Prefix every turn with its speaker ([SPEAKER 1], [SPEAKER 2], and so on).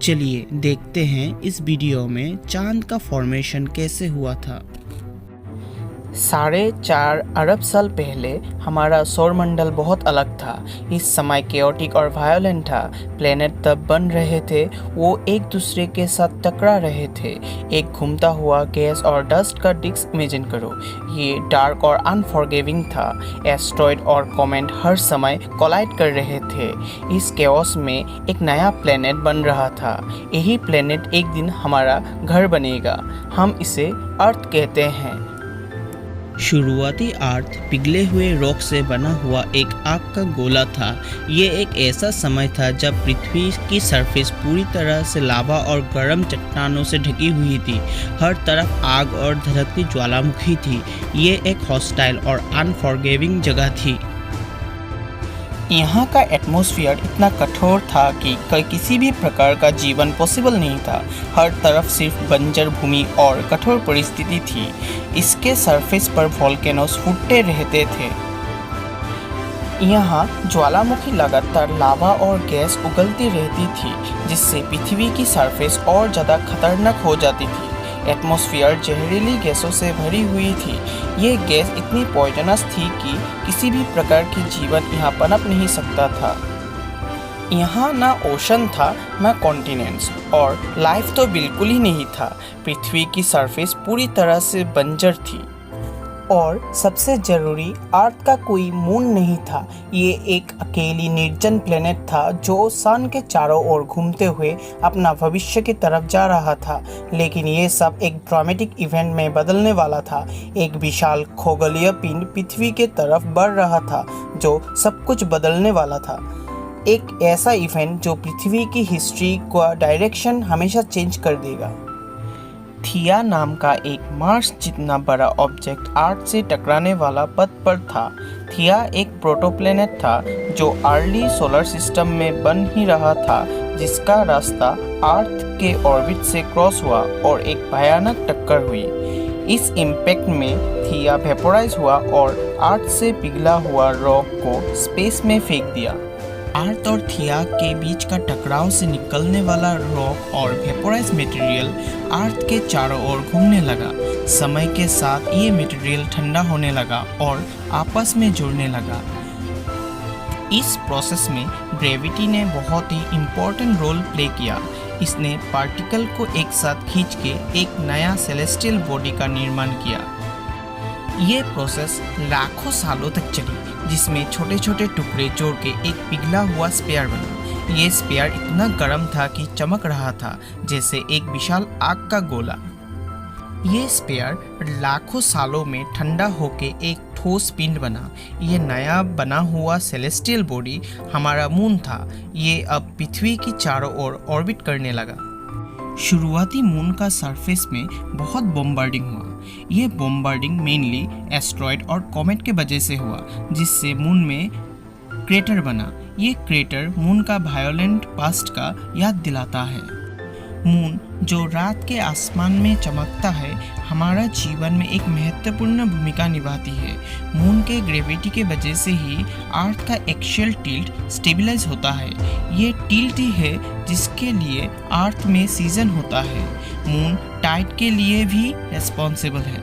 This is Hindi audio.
[SPEAKER 1] चलिए देखते हैं इस वीडियो में चांद का फॉर्मेशन कैसे हुआ था। 4.5 अरब साल पहले हमारा सौरमंडल बहुत अलग था। इस समय केओटिक और वायोलेंट था। प्लेनेट तब बन रहे थे, वो एक दूसरे के साथ टकरा रहे थे। एक घूमता हुआ गैस और डस्ट का डिस्क इमेजिन करो। ये डार्क और अनफॉरगिविंग था। एस्ट्रॉयड और कॉमेट हर समय कोलाइड कर रहे थे। इस केओस में एक नया प्लेनेट बन रहा था। यही प्लेनेट एक दिन हमारा घर बनेगा। हम इसे अर्थ कहते हैं।
[SPEAKER 2] शुरुआती अर्थ पिघले हुए रॉक से बना हुआ एक आग का गोला था। ये एक ऐसा समय था जब पृथ्वी की सरफेस पूरी तरह से लावा और गर्म चट्टानों से ढकी हुई थी। हर तरफ आग और धधकती ज्वालामुखी थी। ये एक हॉस्टाइल और अनफॉरगिविंग जगह थी।
[SPEAKER 1] यहाँ का एटमॉस्फेयर इतना कठोर था कि किसी भी प्रकार का जीवन पॉसिबल नहीं था। हर तरफ सिर्फ बंजर भूमि और कठोर परिस्थिति थी। इसके सरफेस पर वोल्केनोस फूटते रहते थे। यहाँ ज्वालामुखी लगातार लावा और गैस उगलती रहती थी, जिससे पृथ्वी की सरफेस और ज़्यादा खतरनाक हो जाती थी। एटमॉस्फेयर जहरीली गैसों से भरी हुई थी। ये गैस इतनी पॉइजनस थी कि किसी भी प्रकार की जीवन यहाँ पनप नहीं सकता था। यहाँ ना ओशन था, ना कॉन्टिनेंट्स, और लाइफ तो बिल्कुल ही नहीं था। पृथ्वी की सरफेस पूरी तरह से बंजर थी। और सबसे ज़रूरी, अर्थ का कोई मून नहीं था। ये एक अकेली निर्जन प्लेनेट था जो सन के चारों ओर घूमते हुए अपना भविष्य की तरफ जा रहा था। लेकिन ये सब एक ड्रामेटिक इवेंट में बदलने वाला था। एक विशाल खगोलीय पिंड पृथ्वी के तरफ बढ़ रहा था जो सब कुछ बदलने वाला था। एक ऐसा इवेंट जो पृथ्वी की हिस्ट्री का डायरेक्शन हमेशा चेंज कर देगा। थिया नाम का एक मार्स जितना बड़ा ऑब्जेक्ट अर्थ से टकराने वाला पथ पर था। थिया एक प्रोटोप्लेनेट था जो अर्ली सोलर सिस्टम में बन ही रहा था, जिसका रास्ता अर्थ के ऑर्बिट से क्रॉस हुआ और एक भयानक टक्कर हुई। इस इम्पैक्ट में थिया वेपोराइज हुआ और अर्थ से पिघला हुआ रॉक को स्पेस में फेंक दिया। अर्थ और थिया के बीच का टकराव से निकलने वाला रॉक और वेपोराइज मटेरियल अर्थ के चारों ओर घूमने लगा। समय के साथ ये मटेरियल ठंडा होने लगा और आपस में जुड़ने लगा। इस प्रोसेस में ग्रेविटी ने बहुत ही इम्पोर्टेंट रोल प्ले किया। इसने पार्टिकल को एक साथ खींच के एक नया सेलेस्टियल बॉडी का निर्माण किया। ये प्रोसेस लाखों सालों तक चली, जिसमें छोटे छोटे टुकड़े जोड़ के एक पिघला हुआ स्फीयर बना। ये स्फीयर इतना गर्म था कि चमक रहा था जैसे एक विशाल आग का गोला। ये स्फीयर लाखों सालों में ठंडा होके एक ठोस पिंड बना। ये नया बना हुआ सेलेस्टियल बॉडी हमारा मून था। ये अब पृथ्वी की चारों ओर ऑर्बिट करने लगा। शुरुआती मून का सरफेस में बहुत बॉम्बार्डिंग हुआ। ये बॉम्बार्डिंग मेनली एस्ट्रॉयड और कॉमेट के वजह से हुआ, जिससे मून में क्रेटर बना। ये क्रेटर मून का वायोलेंट पास्ट का याद दिलाता है। मून जो रात के आसमान में चमकता है, हमारा जीवन में एक महत्वपूर्ण भूमिका निभाती है। मून के ग्रेविटी के वजह से ही अर्थ का एक्सियल टिल्ट स्टेबलाइज होता है। ये टिल्ट ही है जिसके लिए अर्थ में सीजन होता है। मून टाइड के लिए भी रिस्पॉन्सिबल है।